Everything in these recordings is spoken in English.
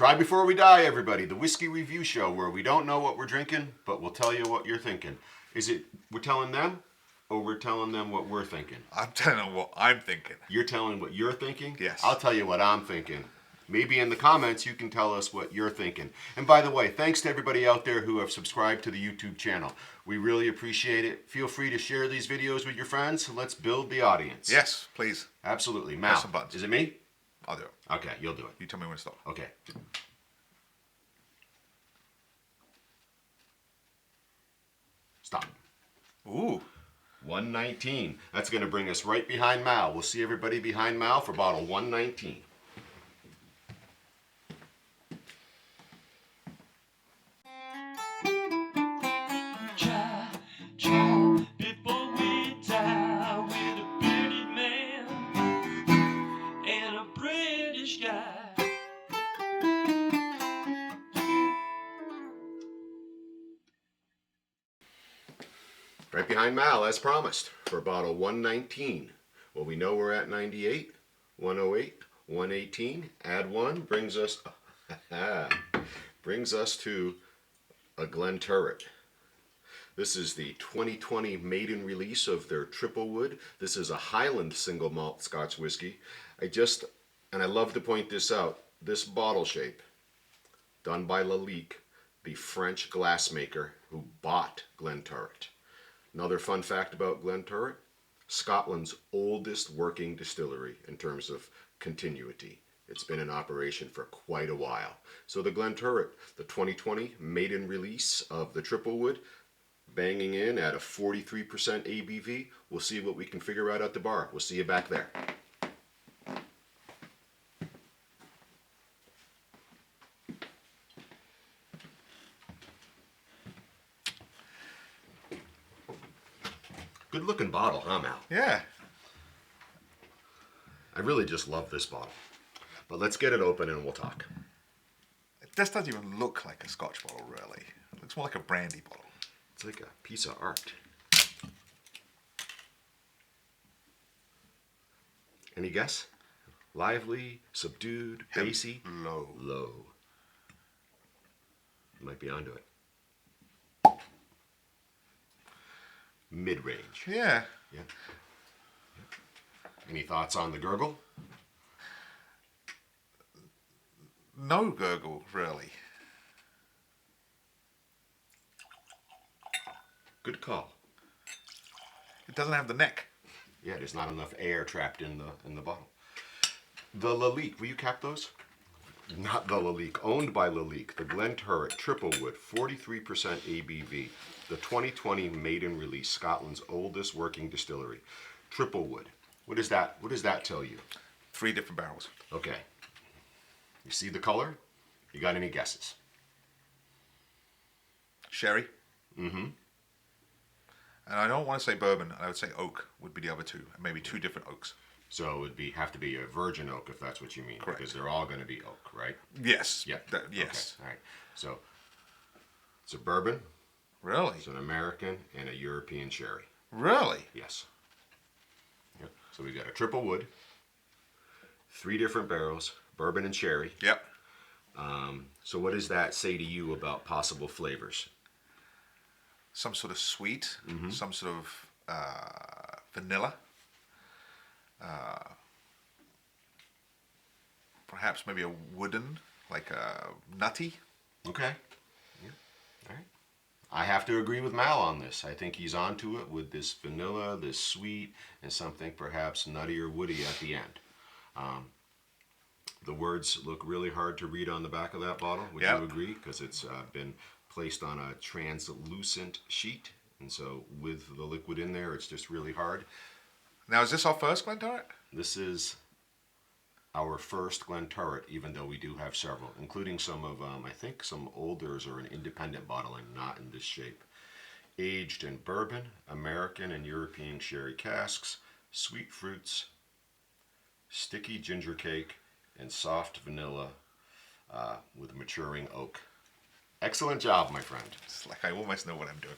Try before we die, everybody. The whiskey review show where we don't know what we're drinking, but we'll tell you what you're thinking. Is it we're telling them, or we're telling them what we're thinking? I'm telling them what I'm thinking. You're telling what you're thinking? Yes. I'll tell you what I'm thinking. Maybe in the comments you can tell us what you're thinking. And by the way, thanks to everybody out there who have subscribed to the YouTube channel. We really appreciate it. Feel free to share these videos with your friends. Let's build the audience. Yes, please. Absolutely. Mal, Press some buttons. is it me? I'll do it. Okay, you'll do it. You tell me when to stop. Okay. Stop. Ooh. 119. That's going to bring us right behind Mal. We'll see everybody behind Mal for bottle 119. Before we die with a bearded man and a British guy. Right behind Mal, as promised, for bottle 119. Well, we know we're at 98, 108, 118. Add one brings us to a Glenturret. This is the 2020 maiden release of their Triple Wood. This is a Highland Single Malt Scotch Whisky. I love to point this out, this bottle shape, done by Lalique, the French glassmaker who bought Glenturret. Another fun fact about Glenturret, Scotland's oldest working distillery in terms of continuity. It's been in operation for quite a while. So the Glenturret, the 2020 maiden release of the Triple Wood, banging in at a 43% ABV. We'll see what we can figure out at the bar. We'll see you back there. Good looking bottle, huh, Mal? Yeah. I really just love this bottle. But let's get it open and we'll talk. This doesn't even look like a Scotch bottle, really. It looks more like a brandy bottle. It's like a piece of art. Any guess? Lively, subdued, bassy? Low. Low. You might be onto it. Mid-range. Yeah. Yeah. Any thoughts on the gurgle? No gurgle, really. Good call. It doesn't have the neck. Yeah, there's not enough air trapped in the bottle. The Lalique, will you cap those? Not the Lalique, owned by Lalique. The Glenturret Triple Wood, 43% ABV. The 2020 maiden release, Scotland's oldest working distillery. Triple Wood. What does that tell you? 3 different barrels. Okay. You see the color? You got any guesses? Sherry. Mm-hmm. And I don't want to say bourbon. I would say oak would be the other 2. And maybe 2 different oaks. So it would have to be a virgin oak if that's what you mean. Correct. Because they're all going to be oak, right? Yes. Yeah. Yes. Okay. All right. So it's a bourbon. Really? It's an American and a European sherry. Really? Yes. Yep. So we've got a Triple Wood, 3 different barrels, bourbon and sherry. Yep. So what does that say to you about possible flavors? Some sort of sweet, some sort of vanilla. Perhaps maybe a wooden, like a nutty. Okay. Yeah. All right. I have to agree with Mal on this. I think he's onto it with this vanilla, this sweet, and something perhaps nutty or woody at the end. The words look really hard to read on the back of that bottle. Would you agree? Because it's been placed on a translucent sheet, and so with the liquid in there, it's just really hard. Now, is this our first Glenturret? This is our first Glenturret, even though we do have several, including some of, I think some olders are an independent bottling, not in this shape. Aged in bourbon, American and European sherry casks, sweet fruits, sticky ginger cake, and soft vanilla with maturing oak. Excellent job, my friend. It's like I almost know what I'm doing.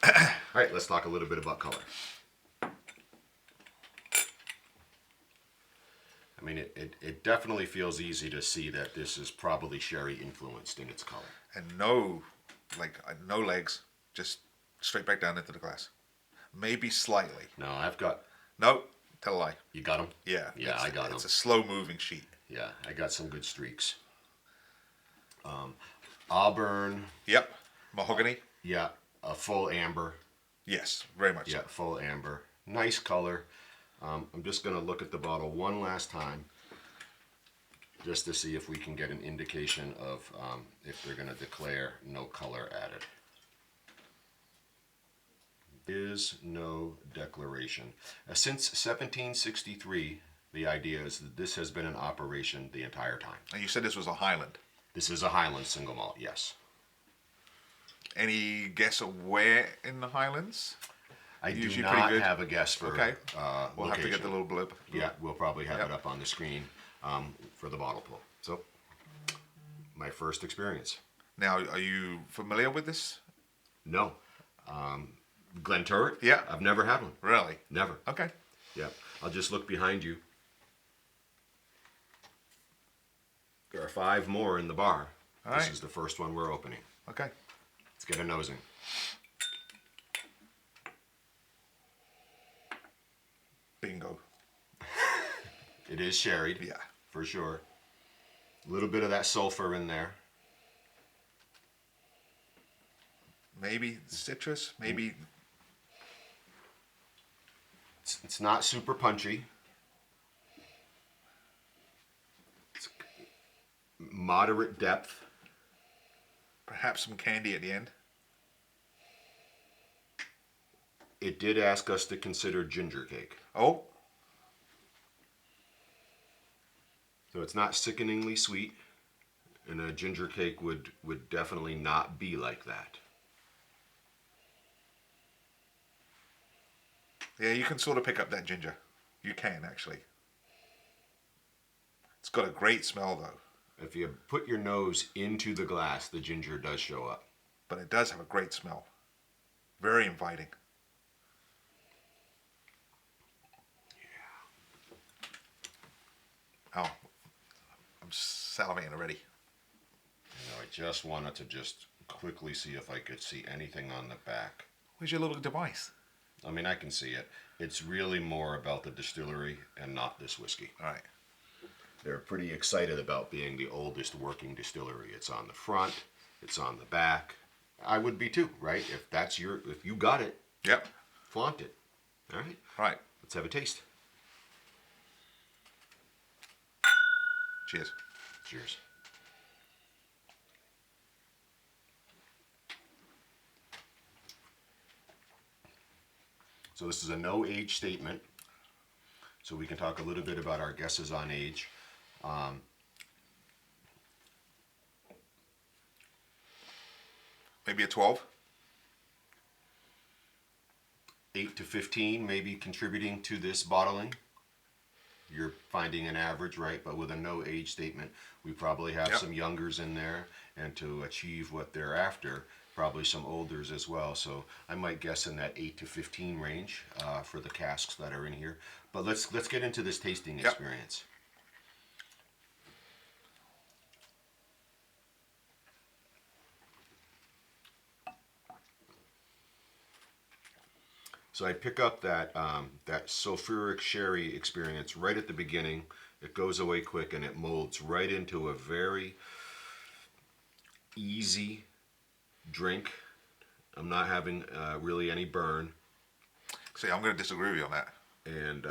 All right, let's talk a little bit about color. I mean, it definitely feels easy to see that this is probably sherry influenced in its color. And no legs, just straight back down into the glass. Maybe slightly. No, I've got... No, tell a lie. You got them? Yeah. Yeah, I got them. It's a slow-moving sheet. Yeah, I got some good streaks. Auburn. Yep. Mahogany. Yeah, a full amber. Yes, very much Yeah, so. full amber. Nice color. I'm just going to look at the bottle one last time just to see if we can get an indication of if they're going to declare no color added. Is no declaration. Since 1763, the idea is that this has been in operation the entire time. And you said this was a Highland. This is a Highland single malt, yes. Any guess of where in the Highlands? I do Usually not pretty good. have a guess for Okay. We'll have to location. get the little blip. Yeah, we'll probably have Yep. it up on the screen for the bottle pull. So, my first experience. Now, are you familiar with this? No. Glenturret? Yeah. I've never had one. Really? Never. Okay. Yeah. I'll just look behind you. There are 5 more in the bar. All This right. is the first one we're opening. Okay. Let's get a nosing. Bingo. It is sherried. Yeah. For sure. A little bit of that sulfur in there. Maybe citrus. Maybe. It's not super punchy. It's moderate depth. Perhaps some candy at the end. It did ask us to consider ginger cake. Oh. So it's not sickeningly sweet, and a ginger cake would definitely not be like that. Yeah, you can sort of pick up that ginger. You can, actually. It's got a great smell, though. If you put your nose into the glass, the ginger does show up. But it does have a great smell. Very inviting. Yeah. Oh, I'm salivating already. You know, I just wanted to just quickly see if I could see anything on the back. Where's your little device? I mean, I can see it. It's really more about the distillery and not this whiskey. All right. They're pretty excited about being the oldest working distillery. It's on the front, it's on the back. I would be too, right? If you got it, Yep. flaunt it. All right, Right. let's have a taste. Cheers. Cheers. So this is a no age statement. So we can talk a little bit about our guesses on age. Maybe a 12. 8 to 15 maybe contributing to this bottling. You're finding an average, right? But with a no age statement, we probably have Yep. some youngers in there, and to achieve what they're after, probably some olders as well. So I might guess in that 8 to 15 range for the casks that are in here. But let's get into this tasting Yep. experience. So I pick up that that sulfuric sherry experience right at the beginning. It goes away quick and it molds right into a very easy drink. I'm not having really any burn. See, I'm going to disagree with you on that. And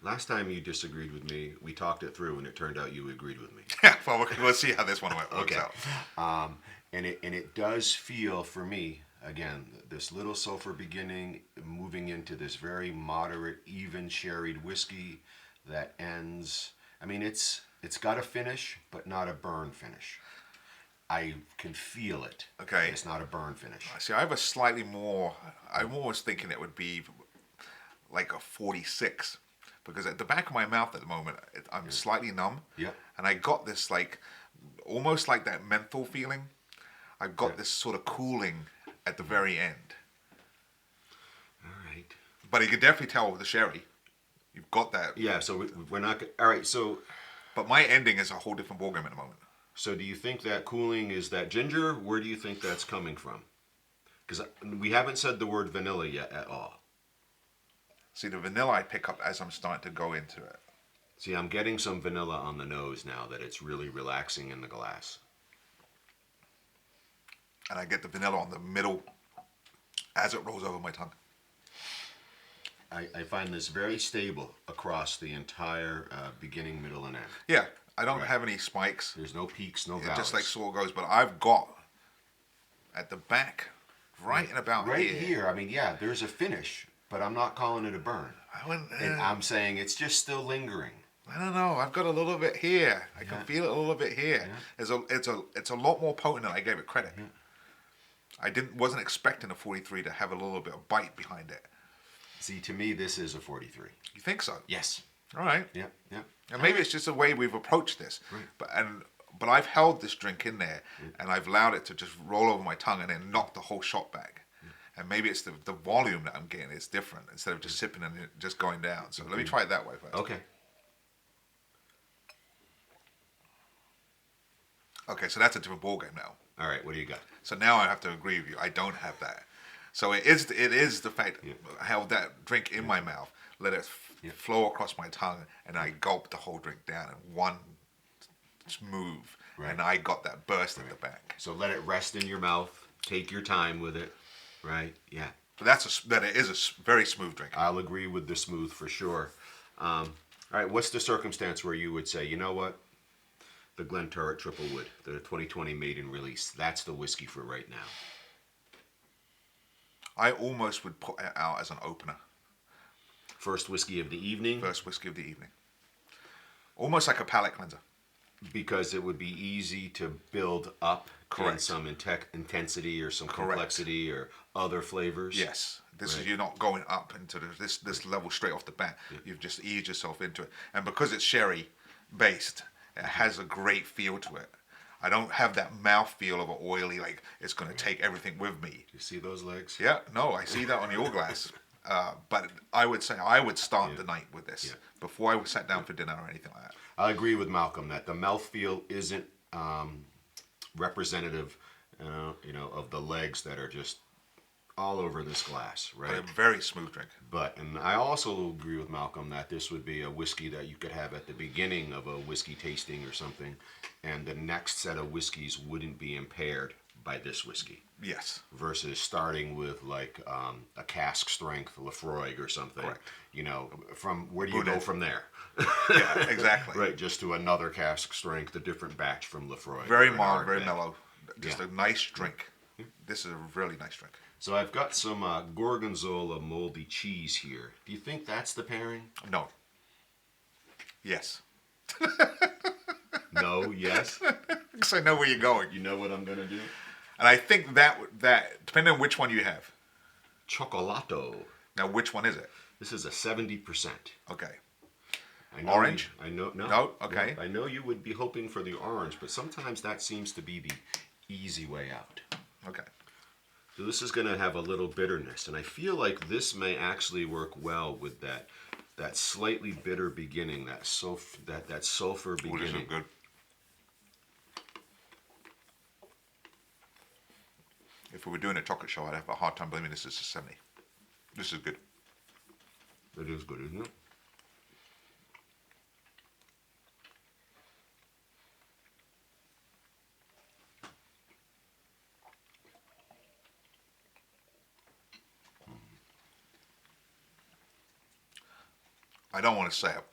last time you disagreed with me, we talked it through and it turned out you agreed with me. Yeah, well, let's see how this one works Okay. out. And it does feel for me, again, this little sulfur beginning, moving into this very moderate, even sherried whiskey that ends. I mean, it's got a finish, but not a burn finish. I can feel it. Okay. It's not a burn finish. See, I have a slightly more. I'm almost thinking it would be like a 46, because at the back of my mouth at the moment, I'm slightly numb. Yeah. And I got this like, almost like that menthol feeling. I got Yeah. this sort of cooling at the very end. All right. But you could definitely tell with the sherry. You've got that. Yeah, so we're not. All right, so But my ending is a whole different ballgame at the moment. do you think that cooling is that ginger? Where do you think that's coming from? Because we haven't said the word vanilla yet at all. See, the vanilla I pick up as I'm starting to go into it. See, I'm getting some vanilla on the nose now that it's really relaxing in the glass. And I get the vanilla on the middle as it rolls over my tongue. I find this very stable across the entire beginning, middle, and end. Yeah, I don't have any spikes. There's no peaks, no It valleys. just like Saul goes, but I've got at the back, right in about right here. here. I mean, yeah, there's a finish, but I'm not calling it a burn. And I'm saying it's just still lingering. I don't know. I've got a little bit here. I can feel it a little bit here. Yeah. It's a lot more potent than I gave it credit. Yeah. I wasn't expecting a 43 to have a little bit of bite behind it. See, to me, this is a 43. You think so? Yes. All right. Yeah, yeah. And maybe it's just the way we've approached this. Right. But I've held this drink in there and I've allowed it to just roll over my tongue and then knock the whole shot back. And maybe it's the volume that I'm getting is different instead of just sipping and it just going down. So let me try it that way first. Okay. Okay, so that's a different ballgame now. All right, what do you got? So now I have to agree with you. I don't have that. So it is the fact I held that drink in my mouth, let it flow across my tongue, and I gulped the whole drink down in one move. Right. And I got that burst at the back. So let it rest in your mouth. Take your time with it. Right? Yeah. But that it is a very smooth drink. I'll agree with the smooth for sure. All right, what's the circumstance where you would say, you know what? The Glenturret Triple Wood, the 2020 Maiden Release, that's the whiskey for right now. I almost would put it out as an opener. First whiskey of the evening. First whiskey of the evening. Almost like a palate cleanser. Because it would be easy to build up in Correct. some intensity or some Correct. complexity or other flavors. Yes. This Right. is, you're not going up into this level straight off the bat. You've just eased yourself into it. And because it's sherry based, it has a great feel to it. I don't have that mouth feel of an oily, like it's going to take everything with me. You see those legs? Yeah, no, I see that on your glass. But I would say I would start the night with this before I sat down for dinner or anything like that. I agree with Malcolm that the mouthfeel isn't representative, of the legs that are just all over this glass, But right? a very smooth drink. And I also agree with Malcolm that this would be a whiskey that you could have at the beginning of a whiskey tasting or something, and the next set of whiskeys wouldn't be impaired by this whiskey. Yes. Versus starting with like a cask strength Lafroig or something. Correct. From where do you go Boudet. from there? Yeah, exactly. Right, just to another cask strength, a different batch from Lafroig. Very or an mild, very Ardbeg. mellow. Just a nice drink. This is a really nice drink. So I've got some Gorgonzola moldy cheese here. Do you think that's the pairing? No. Yes. No, yes. Because I know where you're going. You know what I'm gonna do? And I think that depending on which one you have. Chocolato. Now, which one is it? This is a 70%. Okay. I know Orange? I know. No. No? Okay. No, I know you would be hoping for the orange, but sometimes that seems to be the easy way out. Okay. So this is going to have a little bitterness, and I feel like this may actually work well with that slightly bitter beginning, that sulfur Ooh, beginning. this is good. If we were doing a chocolate show, I'd have a hard time believing this is a 70. This is good. It is good, isn't it? I don't want to say it,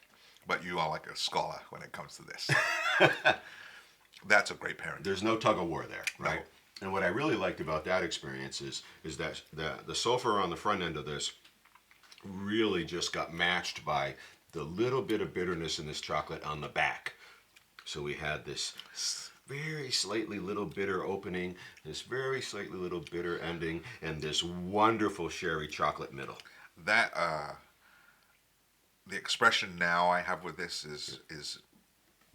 but you are like a scholar when it comes to this. That's a great pairing. There's no tug of war there, right? No. And what I really liked about that experience is that the sulfur on the front end of this really just got matched by the little bit of bitterness in this chocolate on the back. So we had this very slightly little bitter opening, this very slightly little bitter ending, and this wonderful sherry chocolate middle. That the expression now I have with this is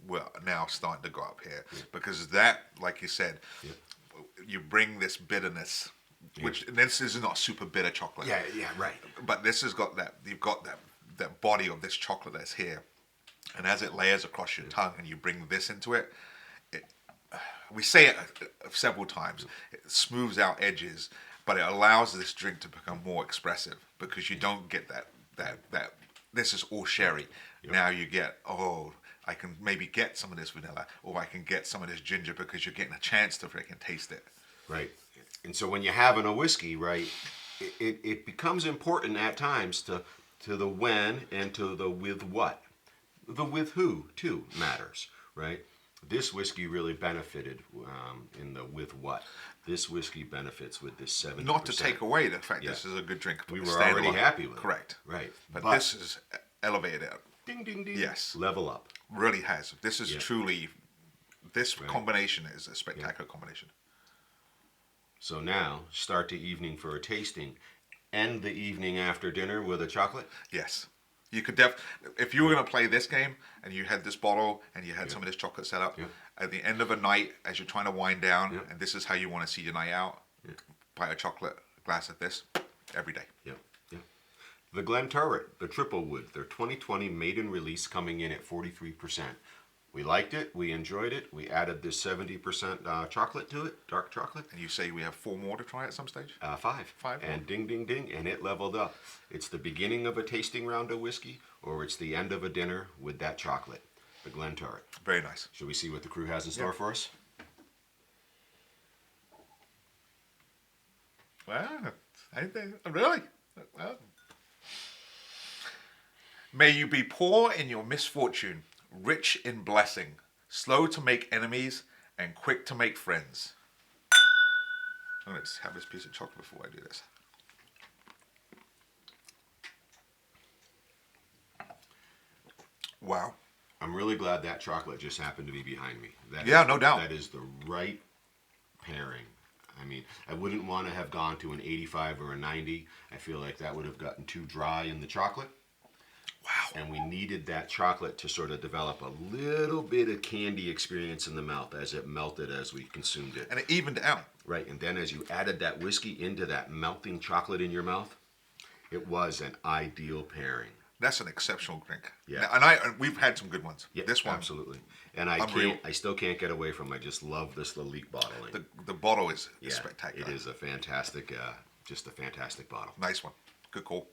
well now starting to go up here because that, like you said, you bring this bitterness, which this is not super bitter chocolate. Yeah, right. But this has got that. You've got that that body of this chocolate that's here, and as it layers across your tongue, and you bring this into it, we say it several times. It smooths out edges, but it allows this drink to become more expressive because you don't get that. This is all sherry. Now you get, oh, I can maybe get some of this vanilla, or I can get some of this ginger, because you're getting a chance to freaking taste it. Right. And so when you're having a whiskey, right, it becomes important at times to the when and to the with what. The with who, too, matters, right? This whiskey really benefited in the with what. This whiskey benefits with this 70%. Not to take away the fact this is a good drink. We were already happy with it. Correct. Right. But this is elevated it. Ding, ding, ding. Yes. Level up. Really has. This is truly, this combination is a spectacular combination. So now, start the evening for a tasting. End the evening after dinner with a chocolate. Yes. You could if you were going to play this game and you had this bottle and you had some of this chocolate set up, at the end of a night, as you're trying to wind down, and this is how you want to see your night out, buy a chocolate glass of this every day. Yeah. The Glenturret, the Triple Wood, their 2020 maiden release, coming in at 43%. We liked it. We enjoyed it. We added this 70% chocolate to it, dark chocolate. And you say we have 4 more to try at some stage? 5. 5 more. And ding, ding, ding, and it leveled up. It's the beginning of a tasting round of whiskey, or it's the end of a dinner with that chocolate, the Glenturret. Very nice. Should we see what the crew has in store for us? Well, really? Well. May you be poor in your misfortune, rich in blessing, slow to make enemies, and quick to make friends. I'm going to have this piece of chocolate before I do this. Wow. I'm really glad that chocolate just happened to be behind me. No doubt. That is the right pairing. I mean, I wouldn't want to have gone to an 85 or a 90. I feel like that would have gotten too dry in the chocolate. Wow. And we needed that chocolate to sort of develop a little bit of candy experience in the mouth as it melted as we consumed it. And it evened out. Right, and then as you added that whiskey into that melting chocolate in your mouth, it was an ideal pairing. That's an exceptional drink. Yeah. And we've had some good ones. Yeah, this one. absolutely. And I still can't get away from, I just love this Lalique bottling. The bottle is spectacular. It is a fantastic, just a fantastic bottle. Nice one. Good call.